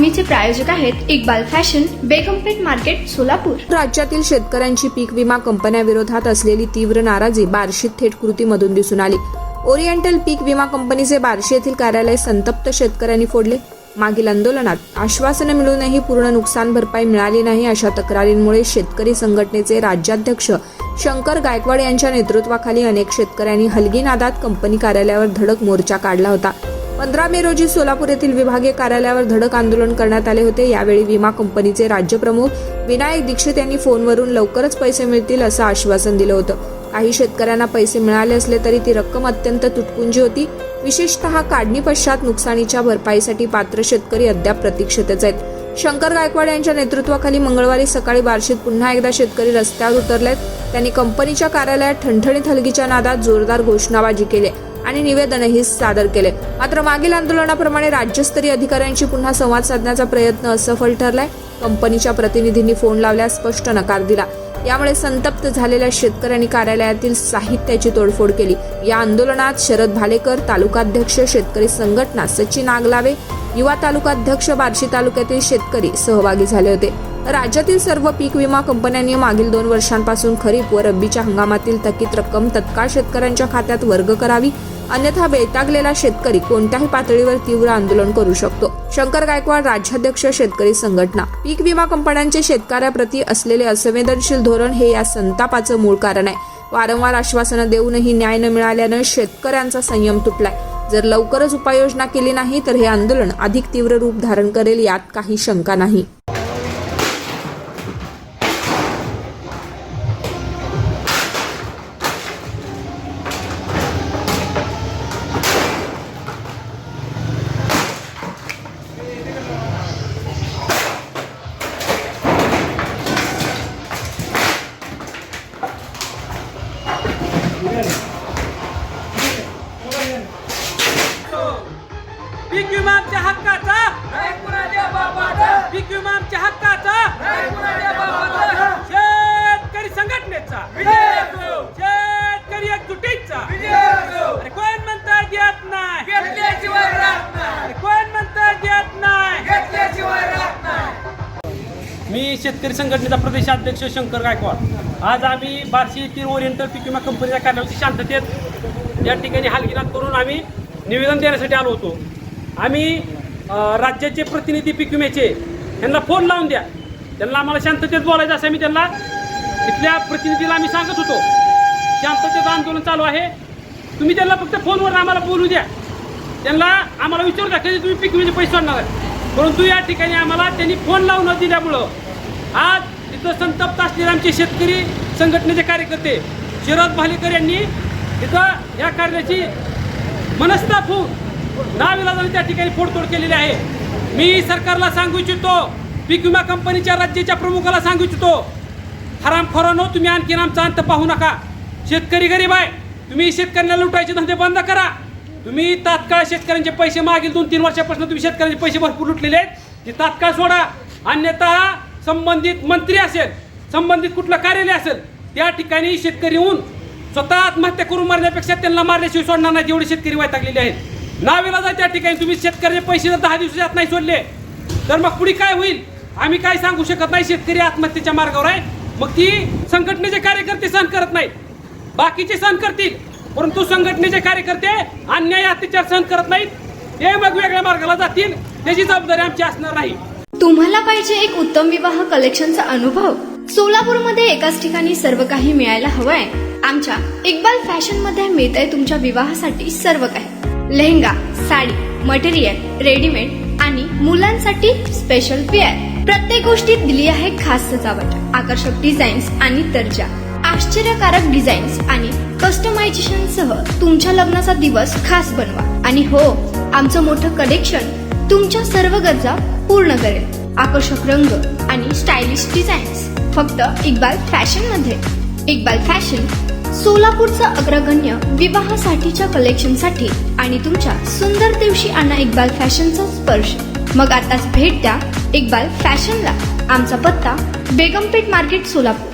बातमीचे प्रायोजक आहेत Iqbal fashion, बेगमपेठ market, Solapur. राज्यातील शेतकऱ्यांची पीक विमा कंपन्यांविरोधात असलेली तीव्र नाराजी बार्शीत थेट कृतीमधून दिसून आली। ओरिएंटल पीक विमा कंपनीचे बार्शी येथील कार्यालय संतप्त शेतकऱ्यांनी फोडले। मागील आंदोलनात आश्वासनं मिळूनही पूर्ण नुकसान भरपाई मिळाली नाही अशा तक्रारींमुळे शेतकरी संघटनेचे राज्याध्यक्ष शंकर गायकवाड यांच्या नेतृत्वाखाली अनेक शेतकऱ्यांनी हलगीनादात कंपनी कार्यालयावर धडक मोर्चा काढला होता। 15 मे रोजी सोलापूर येथील विभागीय कार्यालयावर धडक आंदोलन करण्यात आले होते। यावेळी विमा कंपनीचे राज्यप्रमुख विनायक दीक्षित यांनी फोनवरून लवकरच पैसे मिळतील असं आश्वासन दिलं होतं। काही शेतकऱ्यांना पैसे मिळाले असले तरी ती रक्कम अत्यंत तुटपुंजी होती। विशेषतः काढणी पश्चात नुकसानीच्या भरपाईसाठी पात्र शेतकरी अद्याप प्रतीक्षेतच आहेत। शंकर गायकवाड यांच्या नेतृत्वाखाली मंगळवारी सकाळी बार्शीत पुन्हा एकदा शेतकरी रस्त्यावर उतरलेत। त्यांनी कंपनीच्या कार्यालयात ठणठणीत हलगीच्या नादात जोरदार घोषणाबाजी केली आणि निवेदनही सादर केले। मात्र मागील आंदोलनाप्रमाणे राज्यस्तरीय अधिकाऱ्यांशी पुन्हा संवाद साधण्याचा प्रयत्न असफल ठरलाय। कंपनीच्या प्रतिनिधींनी फोन लावल्यास स्पष्ट नकार दिला। यामुळे संतप्त झालेल्या शेतकऱ्यांनी कार्यालयातील साहित्याची तोडफोड केली। या आंदोलनात शरद भालेकर, तालुकाध्यक्ष शेतकरी संघटना सचिन आगलावे, युवा तालुकाध्यक्ष बार्शी तालुक्यातील शेतकरी सहभागी झाले होते। राज्यातील सर्व पीक विमा कंपन्यांनी मागील 2 वर्षांपासून खरीप व रब्बीच्या हंगामातील थकीत रक्कम तत्काळ शेतकऱ्यांच्या खात्यात वर्ग करावी, अन्यथा बेतागलेला शेतकरी कोणत्याही पातळीवर तीव्र आंदोलन करू शकतो। शंकर गायकवाड, राज्याध्यक्ष शेतकरी संघटना। पीक विमा कंपन्यांचे शेतकऱ्याप्रती असलेले असंवेदनशील धोरण हे या संतापाचं मूळ कारण आहे। वारंवार आश्वासनं देऊनही न्याय न मिळाल्यानं शेतकऱ्यांचा संयम तुटलाय। जर लवकरच उपाययोजना केली नाही तर हे आंदोलन अधिक तीव्र रूप धारण करेल यात काही शंका नाही। पीक विमा आमच्या हक्काचा, पीक विमा आमच्या हक्काचा, शेतकरी संघटनेचा, शेतकरी एकजुटीचा। अरे कोण म्हणता देत नाही, अरे कोण म्हणता देत नाही। मी शेतकरी संघटनेचा प्रदेशाध्यक्ष शंकर गायकवाड। आज आम्ही बार्शी येथील ओरिएंटल पीक विमा कंपनीच्या कार्यालयाची शांततेत या ठिकाणी हालगिनात करून आम्ही निवेदन देण्यासाठी आलो होतो। आम्ही राज्याचे प्रतिनिधी पीक विम्याचे यांना फोन लावून द्या, त्यांना आम्हाला शांततेत बोलायचं असं मी त्यांना इथल्या प्रतिनिधीला आम्ही सांगत होतो। शांततेचं आंदोलन चालू आहे, तुम्ही त्यांना फक्त फोनवर आम्हाला बोलू द्या, त्यांना आम्हाला विचारू द्या कधी तुम्ही पीक विम्याचे पैसे सोडणार आहे। परंतु या ठिकाणी आम्हाला त्यांनी फोन लावून न दिल्यामुळं आज इथं संतप्त असलेले आमचे शेतकरी संघटनेचे कार्यकर्ते शरद भालेकर यांनी इथं या कार्याची मनस्ताप होऊन नाविलाजाने त्या ठिकाणी फोडतोड केलेली आहे। मी सरकारला सांगू इच्छितो, पीक विमा कंपनीच्या राज्याच्या प्रमुखाला सांगू इच्छितो, हरामखोरांनो तुम्ही आणखीन आमचा अंत पाहू नका। शेतकरी गरीब आहे, तुम्ही शेतकऱ्यांना लुटायचे धंदे बंद करा। तुम्ही तात्काळ शेतकऱ्यांचे पैसे मागील 2-3 वर्षापासून तुम्ही शेतकऱ्यांचे पैसे भरपूर लुटलेले आहेत, ते तात्काळ सोडा, अन्यथा संबंधित मंत्री असेल, संबंधित कुठलं कार्यालय असेल त्या ठिकाणी शेतकरी येऊन स्वतः आत्महत्या करून मारण्यापेक्षा त्यांना मारल्याशिवाय सोडणार नाही। एवढे शेतकरी वैतागलेले आहेत। नाविलाज त्या ठिकाणी तुम्ही शेतकऱ्याचे पैसे जर 10 दिवसात नाही सोडले तर मग पुढे काय होईल आम्ही काय सांगू शकत नाही। शेतकरी आत्महत्येच्या मार्गावर आहे, मग ती संघटनेचे कार्यकर्ते सहन करत नाहीत, बाकीचे सहन करतील, परंतु संघटनेचे कार्यकर्ते अन्याय अत्याचार सहन करत नाहीत, ते मग वेगळ्या मार्गाला जातील, त्याची जबाबदारी आमची असणार नाही। तुम्हाला पाहिजे एक उत्तम विवाह कलेक्शनचा अनुभव? सोलापूरमध्ये एकाच ठिकाणी सर्व काही मिळायला हवंय। आमच्या इक्बाल फॅशन मध्ये मिळतंय तुमच्या विवाहासाठी सर्व काही। लेहंगा, साडी, मटेरियल, रेडीमेड आणि मुलांसाठी स्पेशल वेअर। प्रत्येक गोष्टीत दिली आहे खास सजावट, आकर्षक डिझाईन्स आणि दर्जा, आश्चर्यकारक डिझाईन्स आणि कस्टमायझेशन सह तुमच्या लग्नाचा दिवस खास बनवा। आणि हो, आमचं मोठं कलेक्शन तुमच्या सर्व गरजा पूर्ण करेल। आकर्षक रंग आणि स्टायलिश डिझाईन्स फक्त इक्बाल फॅशन मध्ये। इक्बाल फॅशन सोलापूरचं अग्रगण्य विवाहासाठीच्या कलेक्शनसाठी आणि तुमच्या सुंदर दिवशी आणा इक्बाल फॅशनचा स्पर्श। मग आताच भेट द्या इक्बाल फॅशनला। आमचा पत्ता बेगमपेठ मार्केट, सोलापूर।